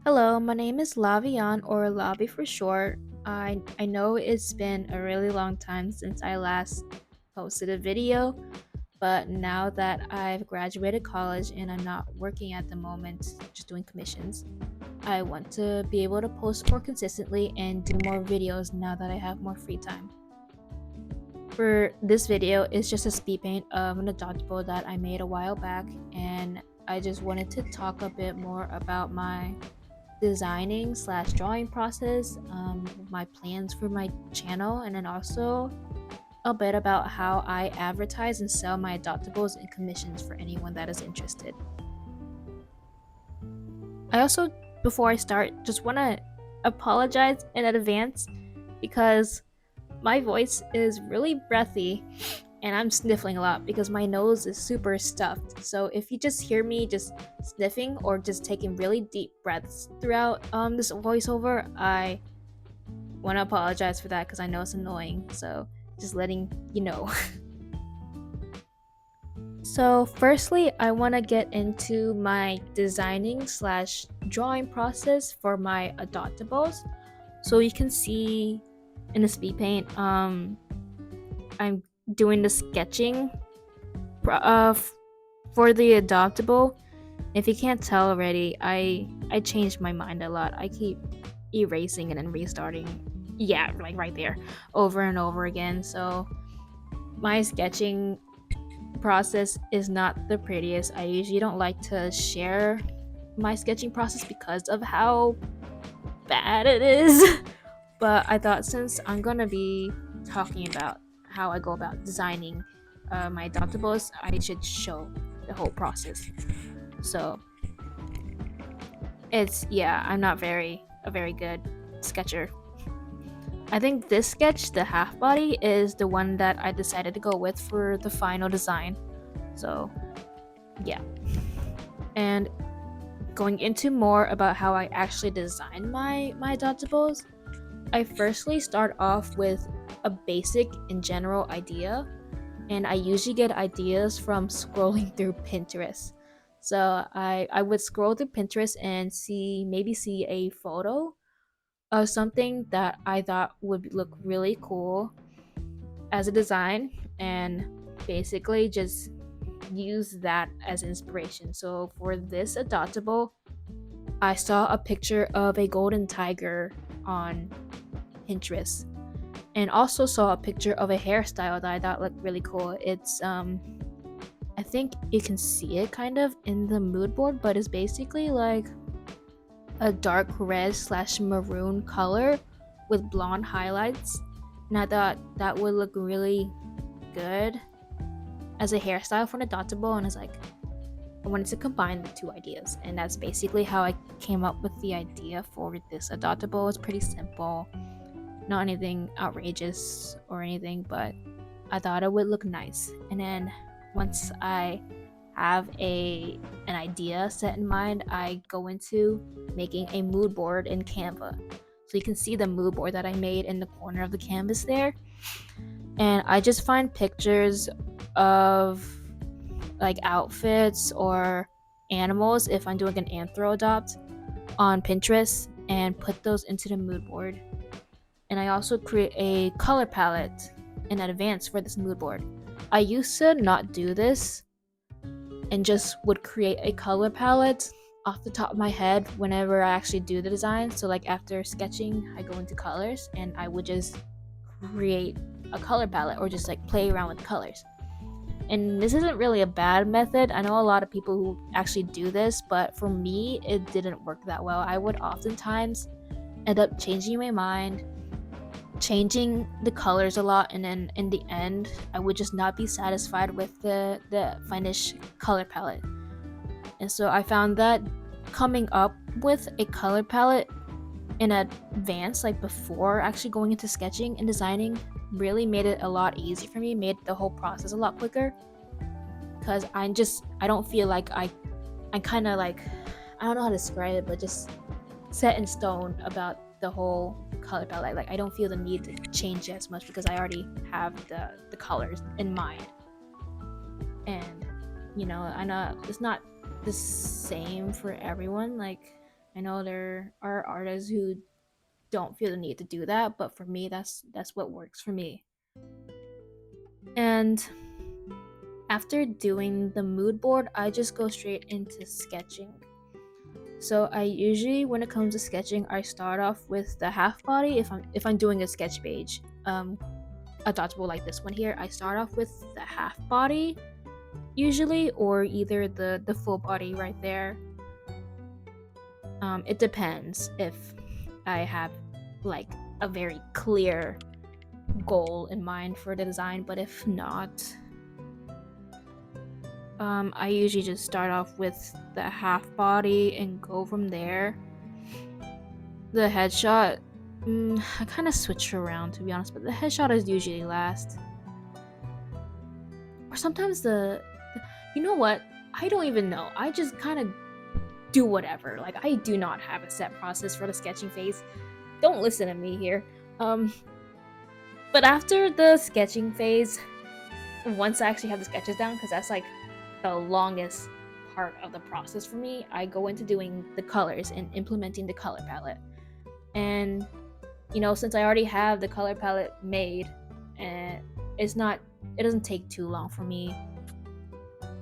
Hello, my name is Lavian, or Lavi for short. I know it's been a really long time since I last posted a video, but now that I've graduated college and I'm not working at the moment, just doing commissions, I want to be able to post more consistently and do more videos now that I have more free time. For this video, it's just a speed paint of an adoptable that I made a while back, and I just wanted to talk a bit more about my designing slash drawing process, my plans for my channel, and then also a bit about how I advertise and sell my adoptables and commissions for anyone that is interested. I also, before I start, just want to apologize in advance because my voice is really breathy and I'm sniffling a lot because my nose is super stuffed. So if you just hear me just sniffing or just taking really deep breaths throughout this voiceover, I want to apologize for that because I know it's annoying. So just letting you know. So firstly, I want to get into my designing slash drawing process for my adoptables. So you can see in the speed paint, I'm doing the sketching for the adoptable. If you can't tell already, I changed my mind a lot. I keep erasing and then restarting. Yeah, like right there, over and over again. So my sketching process is not the prettiest. I usually don't like to share my sketching process because of how bad it is. But I thought since I'm gonna be talking about how I go about designing my adoptables, I should show the whole process. So I'm not a very good sketcher. I think this sketch, the half body, is the one that I decided to go with for the final design. So yeah. And going into more about how I actually design my adoptables, I firstly start off with a basic and general idea, and I usually get ideas from scrolling through Pinterest. So I would scroll through Pinterest and see a photo of something that I thought would look really cool as a design, and basically just use that as inspiration. So for this adoptable, I saw a picture of a golden tiger on Pinterest and also saw a picture of a hairstyle that I thought looked really cool. It's I think you can see it kind of in the mood board, but it's basically like a dark red slash maroon color with blonde highlights. And I thought that would look really good as a hairstyle for an adoptable, and it's like I wanted to combine the two ideas, and that's basically how I came up with the idea for this adoptable. It's pretty simple, not anything outrageous or anything, but I thought it would look nice. And then once I have an idea set in mind, I go into making a mood board in Canva. So you can see the mood board that I made in the corner of the canvas there. And I just find pictures of like outfits or animals if I'm doing an anthro adopt on Pinterest and put those into the mood board. And I also create a color palette in advance for this mood board. I used to not do this and just would create a color palette off the top of my head whenever I actually do the design. So like after sketching, I go into colors and I would just create a color palette or just like play around with colors. And this isn't really a bad method. I know a lot of people who actually do this, but for me, it didn't work that well. I would oftentimes end up changing my mind, changing the colors a lot, and then in the end I would just not be satisfied with the finished color palette. And so I found that coming up with a color palette in advance, like before actually going into sketching and designing, really made it a lot easier for me, made the whole process a lot quicker, because I don't feel like I'm kind of like, I don't know how to describe it, but just set in stone about the whole color palette. Like I don't feel the need to change it as much because I already have the colors in mind. And I know it's not the same for everyone. Like I know there are artists who don't feel the need to do that, but for me, that's what works for me. And after doing the mood board, I just go straight into sketching. So I usually, when it comes to sketching, I start off with the half body. If I'm doing a sketch page, adoptable like this one here, I start off with the half body usually, or either the full body right there. It depends if I have like a very clear goal in mind for the design, but if not, I usually just start off with the half body and go from there. The headshot, I kind of switch around to be honest, but the headshot is usually last. Or sometimes you know what? I don't even know. I just kind of do whatever. Like, I do not have a set process for the sketching phase. Don't listen to me here. But after the sketching phase, once I actually have the sketches down, because that's like the longest part of the process for me, I go into doing the colors and implementing the color palette. And since I already have the color palette made, and it doesn't take too long for me.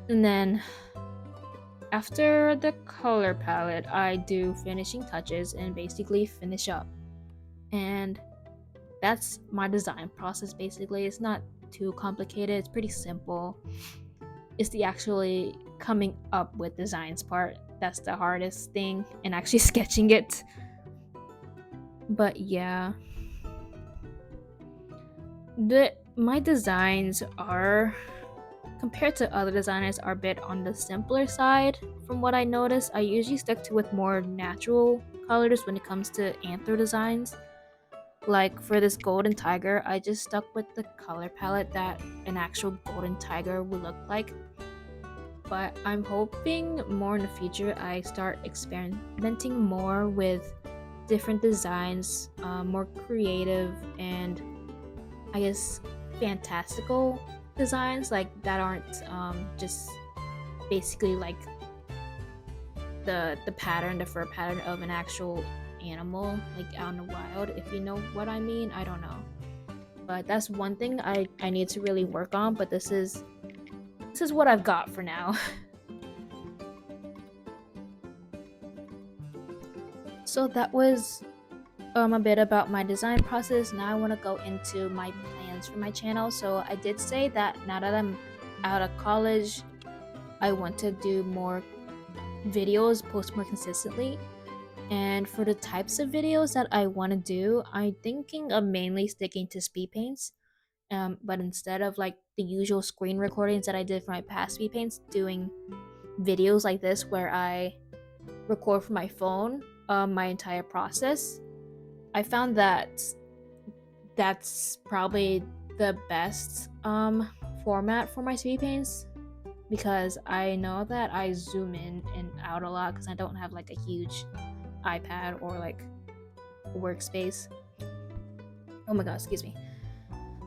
And then after the color palette, I do finishing touches and basically finish up. And that's my design process basically. It's not too complicated, it's pretty simple. It's the actually coming up with designs part that's the hardest thing, and actually sketching it. But yeah, my designs are, compared to other designers, are a bit on the simpler side. From what I noticed, I usually stick to with more natural colors when it comes to anther designs. Like for this golden tiger, I just stuck with the color palette that an actual golden tiger would look like. But I'm hoping more in the future I start experimenting more with different designs, more creative and I guess fantastical designs, like that aren't just basically like the pattern, the fur pattern of an actual animal, like out in the wild, if you know what I mean. I don't know, but that's one thing I need to really work on. But this is what I've got for now. So that was a bit about my design process. Now I want to go into my plans for my channel. So I did say that now that I'm out of college, I want to do more videos, post more consistently. And for the types of videos that I want to do, I'm thinking of mainly sticking to speed paints. But instead of like the usual screen recordings that I did for my past speed paints, doing videos like this where I record from my phone my entire process. I found that that's probably the best format for my speed paints, because I know that I zoom in and out a lot because I don't have like a huge iPad or like workspace. Oh my god, excuse me.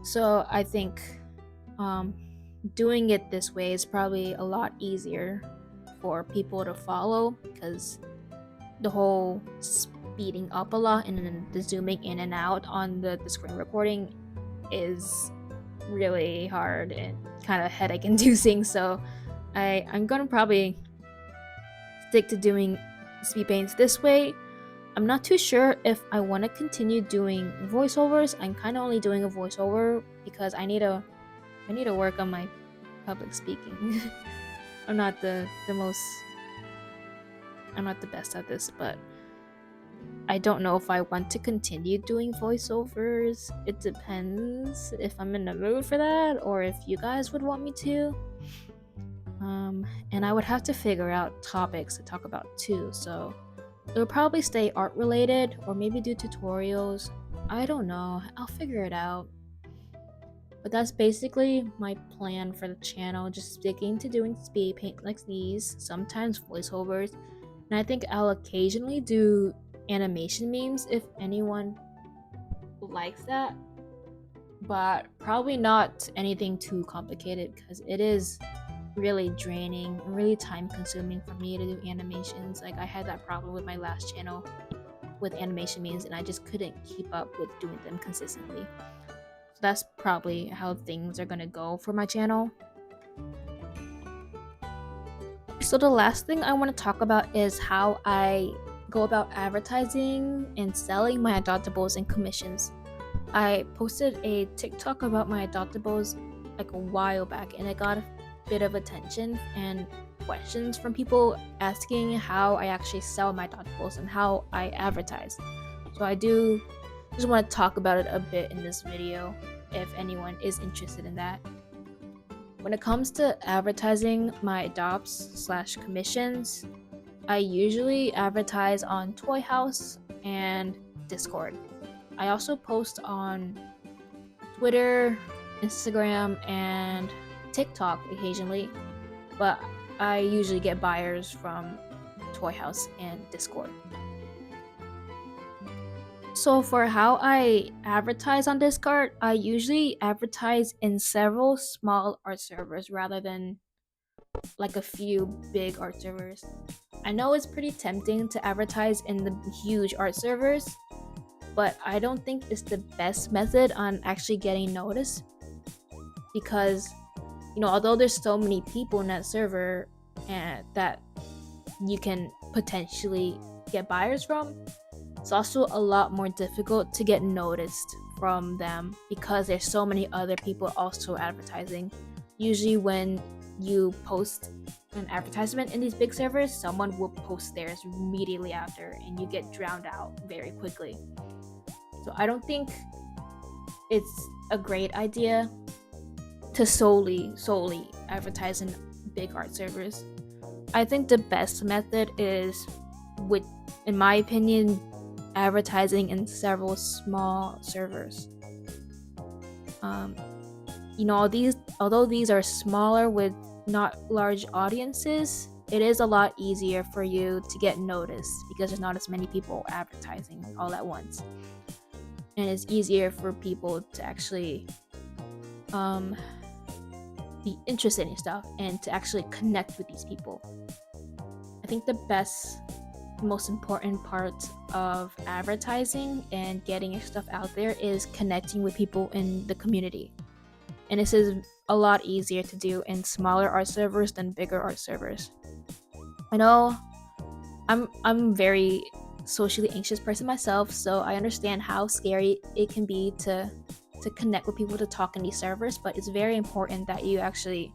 So I think doing it this way is probably a lot easier for people to follow, because the whole speeding up a lot and then the zooming in and out on the screen recording is really hard and kind of headache inducing. So I'm gonna probably stick to doing speed paints this way. I'm not too sure if I want to continue doing voiceovers. I'm kind of only doing a voiceover because I need to work on my public speaking. I'm not the most, I'm not the best at this, but I don't know if I want to continue doing voiceovers. It depends if I'm in the mood for that or if you guys would want me to. And I would have to figure out topics to talk about too, so it'll probably stay art related or maybe do tutorials. I don't know. I'll figure it out. But that's basically my plan for the channel, just sticking to doing speed paint like these, sometimes voiceovers, and I think I'll occasionally do animation memes if anyone likes that, but probably not anything too complicated because it is really draining and really time consuming for me to do animations. Like I had that problem with my last channel with animation memes, and I just couldn't keep up with doing them consistently. So that's probably how things are gonna go for my channel. So the last thing I want to talk about is how I go about advertising and selling my adoptables and commissions. I posted a TikTok about my adoptables like a while back, and it got a bit of attention and questions from people asking how I actually sell my adoptables and how I advertise. So I do just want to talk about it a bit in this video if anyone is interested in that. When it comes to advertising my adopts/commissions, I usually advertise on Toy House and Discord. I also post on Twitter, Instagram, and TikTok occasionally, but I usually get buyers from Toy House and Discord. So for how I advertise on Discord, I usually advertise in several small art servers rather than like a few big art servers. I know it's pretty tempting to advertise in the huge art servers, but I don't think it's the best method on actually getting noticed, because although there's so many people in that server and that you can potentially get buyers from, it's also a lot more difficult to get noticed from them because there's so many other people also advertising. Usually when you post an advertisement in these big servers, someone will post theirs immediately after and you get drowned out very quickly. So I don't think it's a great idea to solely advertise in big art servers. I think the best method is, in my opinion, advertising in several small servers. Although these are smaller with not large audiences, it is a lot easier for you to get noticed because there's not as many people advertising all at once, and it's easier for people to actually be interested in your stuff and to actually connect with these people. I think the most important part of advertising and getting your stuff out there is connecting with people in the community. And this is a lot easier to do in smaller art servers than bigger art servers. I know I'm very socially anxious person myself, so I understand how scary it can be to connect with people, to talk in these servers, but it's very important that you actually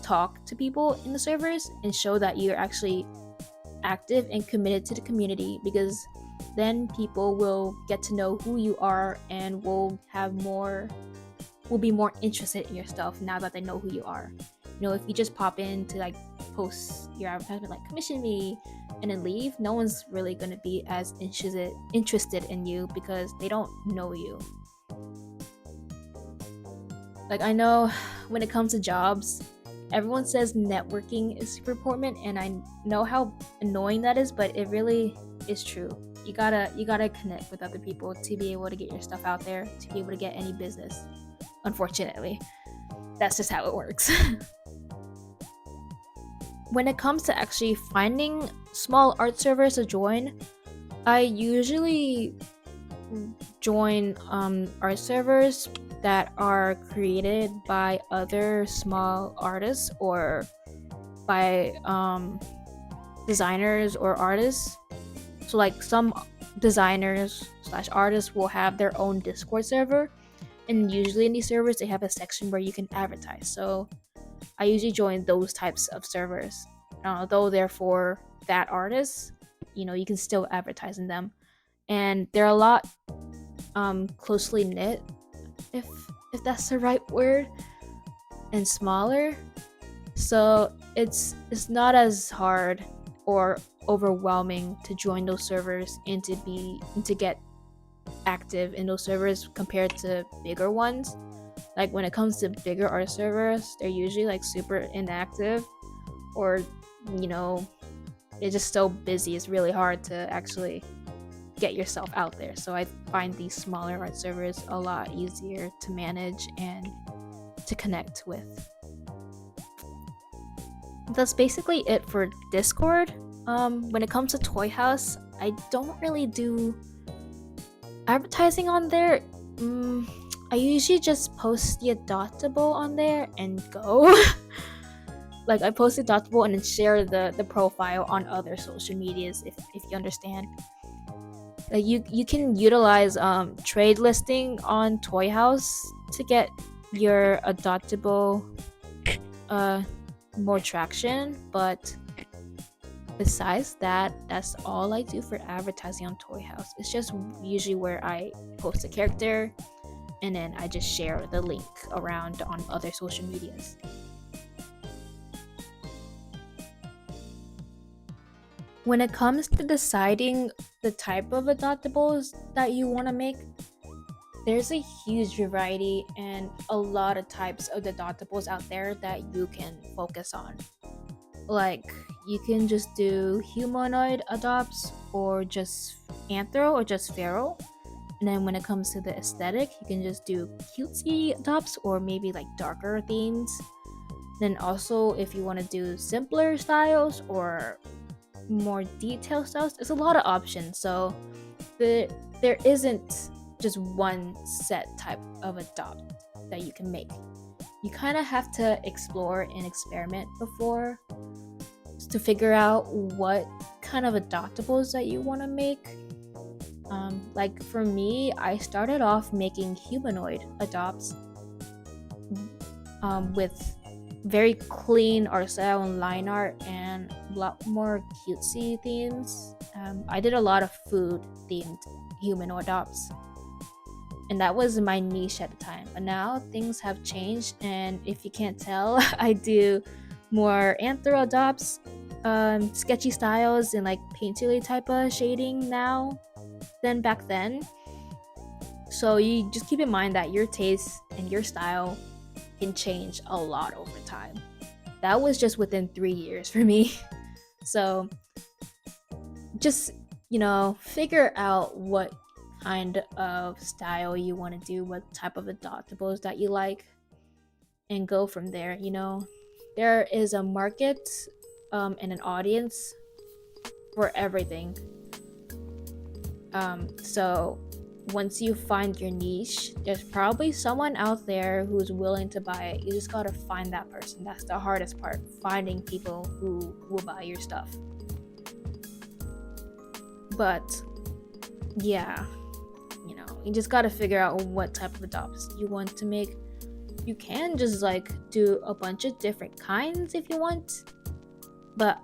talk to people in the servers and show that you're actually active and committed to the community, because then people will get to know who you are and will be more interested in your stuff now that they know who you are. If you just pop in to like post your advertisement like commission me and then leave, no one's really going to be as interested in you because they don't know you. Like, I know when it comes to jobs, everyone says networking is super important, and I know how annoying that is, but it really is true. You gotta connect with other people to be able to get your stuff out there, to be able to get any business. Unfortunately, that's just how it works. When it comes to actually finding small art servers to join, I usually join art servers that are created by other small artists or by designers or artists. So like some designers/artists will have their own Discord server, and usually in these servers they have a section where you can advertise. So I usually join those types of servers. Although they're for that artist, you can still advertise in them, and they're a lot closely knit, if that's the right word, and smaller. So it's not as hard or overwhelming to join those servers and to get active in those servers compared to bigger ones. Like when it comes to bigger art servers, they're usually like super inactive, or they're just so busy. It's really hard to actually get yourself out there. So I find these smaller art servers a lot easier to manage and to connect with. that's basically it for Discord. When it comes to Toy House, I don't really do advertising on there. I usually just post the adoptable on there and go. Like I post adoptable and then share the profile on other social medias if you understand. Like you can utilize trade listing on Toy House to get your adoptable more traction, but besides that, that's all I do for advertising on Toy House. It's just usually where I post a character and then I just share the link around on other social medias. When it comes to deciding the type of adoptables that you want to make, there's a huge variety and a lot of types of adoptables out there that you can focus on. Like, you can just do humanoid adopts, or just anthro, or just feral. And then when it comes to the aesthetic, you can just do cutesy adopts, or maybe like darker themes. Then also, if you want to do simpler styles or more detailed styles, there's a lot of options. So there isn't just one set type of adopt that you can make. You kind of have to explore and experiment before to figure out what kind of adoptables that you want to make. Like for me, I started off making humanoid adopts with very clean art style and line art and a lot more cutesy themes. I did a lot of food themed humanoid adopts, and that was my niche at the time. But now things have changed, and if you can't tell, I do more anthro adopts, sketchy styles and like painterly type of shading now than back then. So you just keep in mind that your taste and your style can change a lot over time. That was just within 3 years for me. So just, figure out what kind of style you want to do, what type of adoptables that you like, and go from there. There is a market and an audience for everything. So once you find your niche, there's probably someone out there who's willing to buy it. You just gotta find that person. That's the hardest part, finding people who will buy your stuff. But yeah, you just gotta figure out what type of adopts you want to make. You can just like do a bunch of different kinds if you want, but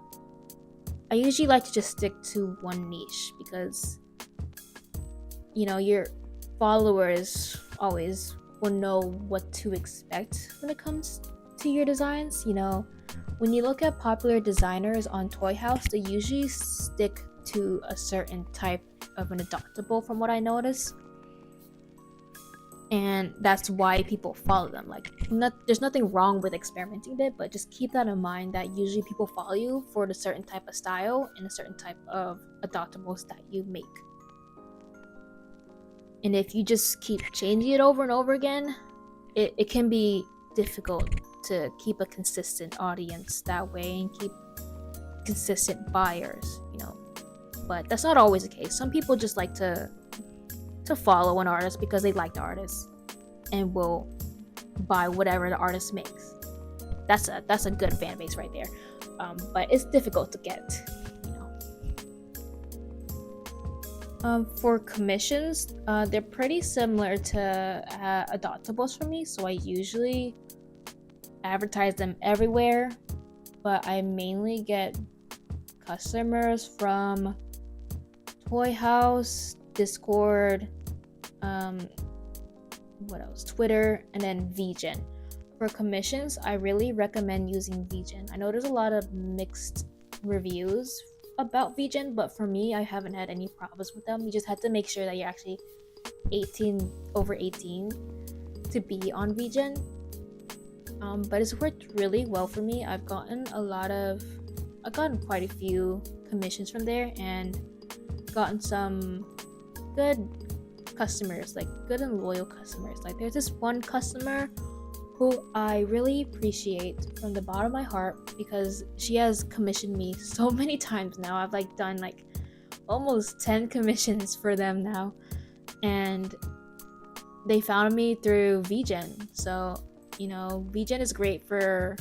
I usually like to just stick to one niche because your followers always will know what to expect when it comes to your designs. When you look at popular designers on Toy House, they usually stick to a certain type of an adoptable from what I notice, and that's why people follow them. Like, there's nothing wrong with experimenting a bit, but just keep that in mind that usually people follow you for the certain type of style and a certain type of adoptables that you make. And if you just keep changing it over and over again, it can be difficult to keep a consistent audience that way and keep consistent buyers, But that's not always the case. Some people just like to follow an artist because they like the artist and will buy whatever the artist makes. That's a good fan base right there. But it's difficult to get. For commissions, they're pretty similar to adoptables for me, so I usually advertise them everywhere, but I mainly get customers from Toy House, Discord, what else? Twitter, and then VGen. For commissions, I really recommend using VGen. I know there's a lot of mixed reviews about VGen, but for me, I haven't had any problems with them. You just have to make sure that you're actually over 18 to be on VGen. But it's worked really well for me. I've gotten quite a few commissions from there and gotten some good customers, like good and loyal customers. Like there's this one customer who I really appreciate from the bottom of my heart, because she has commissioned me so many times now. I've like done like almost 10 commissions for them now, and they found me through VGen. So VGen is great for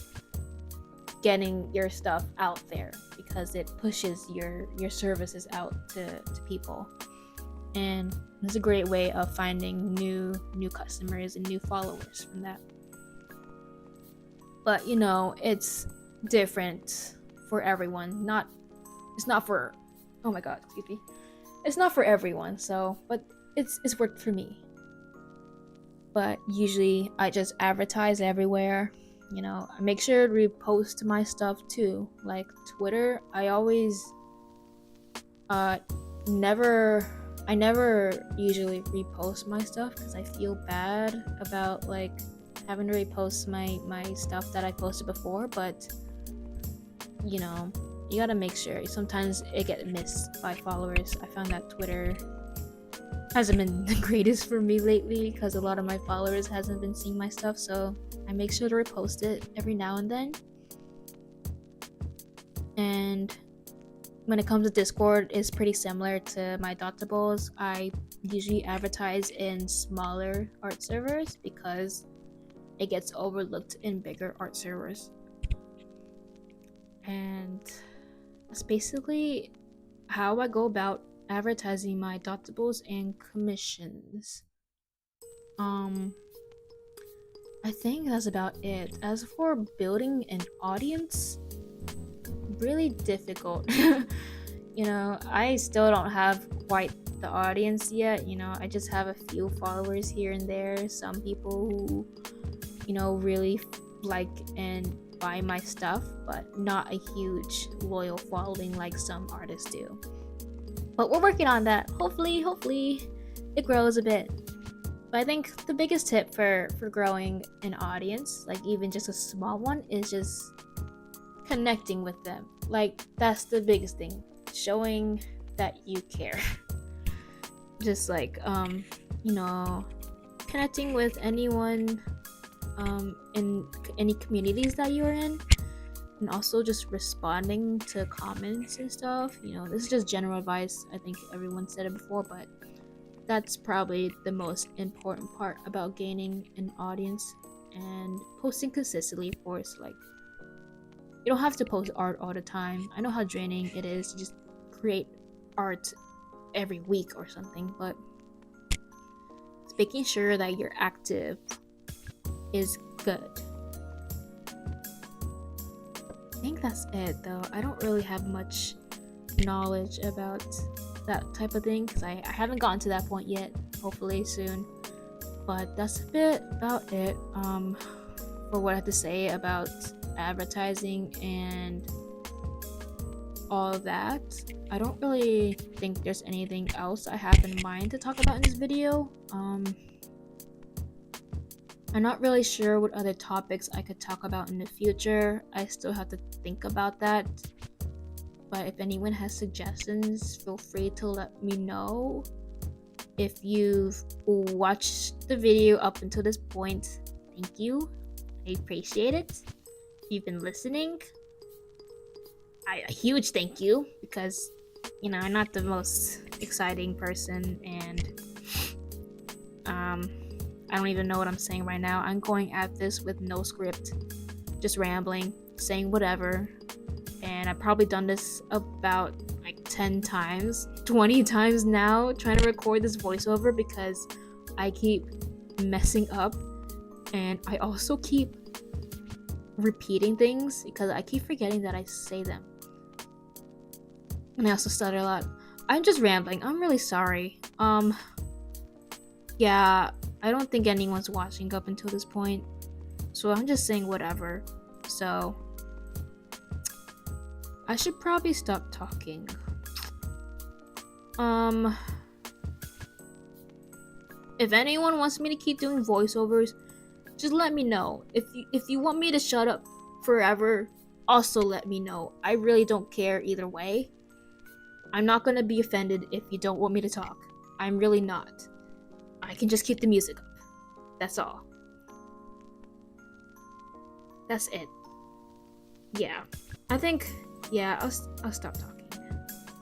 getting your stuff out there because it pushes your services out to people, and it's a great way of finding new customers and new followers from that. But it's different for everyone. It's not for, oh my god, excuse me, it's not for everyone. So but it's worked for me. But usually I just advertise everywhere. I make sure to repost my stuff too, like Twitter. I never usually repost my stuff because I feel bad about like having to repost my stuff that I posted before. But you gotta make sure. Sometimes it gets missed by followers. I found that Twitter hasn't been the greatest for me lately because a lot of my followers hasn't been seeing my stuff, so I make sure to repost it every now and then. And when it comes to Discord, it's pretty similar to my adoptables. I usually advertise in smaller art servers because it gets overlooked in bigger art servers. And that's basically how I go about advertising my adoptables and commissions. I think that's about it. As for building an audience, really difficult. I still don't have quite the audience yet. I just have a few followers here and there. Some people who really like and buy my stuff, but not a huge loyal following like some artists do. But we're working on that. Hopefully it grows a bit. But I think the biggest tip for growing an audience, like even just a small one, is just connecting with them. Like that's the biggest thing. Showing that you care. Just like connecting with anyone in any communities that you're in, and also just responding to comments and stuff. This is just general advice. I think everyone said it before, but that's probably the most important part about gaining an audience. And posting consistently, of course. Like, you don't have to post art all the time. I know how draining it is to just create art every week or something, but it's making sure that you're active is good. I think that's it though. I don't really have much knowledge about that type of thing because I haven't gotten to that point yet. Hopefully soon. But that's a bit about it for what I have to say about advertising and all of that. I don't really think there's anything else I have in mind to talk about in this video. I'm not really sure what other topics I could talk about in the future. I still have to think about that. But if anyone has suggestions, feel free to let me know. If you've watched the video up until this point, thank you. I appreciate it. If you've been listening, a huge thank you, because I'm not the most exciting person, and I don't even know what I'm saying right now. I'm going at this with no script, just rambling, saying whatever. And I've probably done this about like 10 times, 20 times now, trying to record this voiceover because I keep messing up, and I also keep repeating things because I keep forgetting that I say them. And I also stutter a lot. I'm just rambling. I'm really sorry. Yeah, I don't think anyone's watching up until this point, so I'm just saying whatever. So I should probably stop talking. If anyone wants me to keep doing voiceovers, just let me know. If you want me to shut up forever, also let me know. I really don't care either way. I'm not gonna be offended if you don't want me to talk. I'm really not. I can just keep the music up. That's all. that's it. Yeah, I think, yeah, I'll stop talking.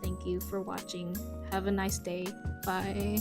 Thank you for watching. Have a nice day. Bye.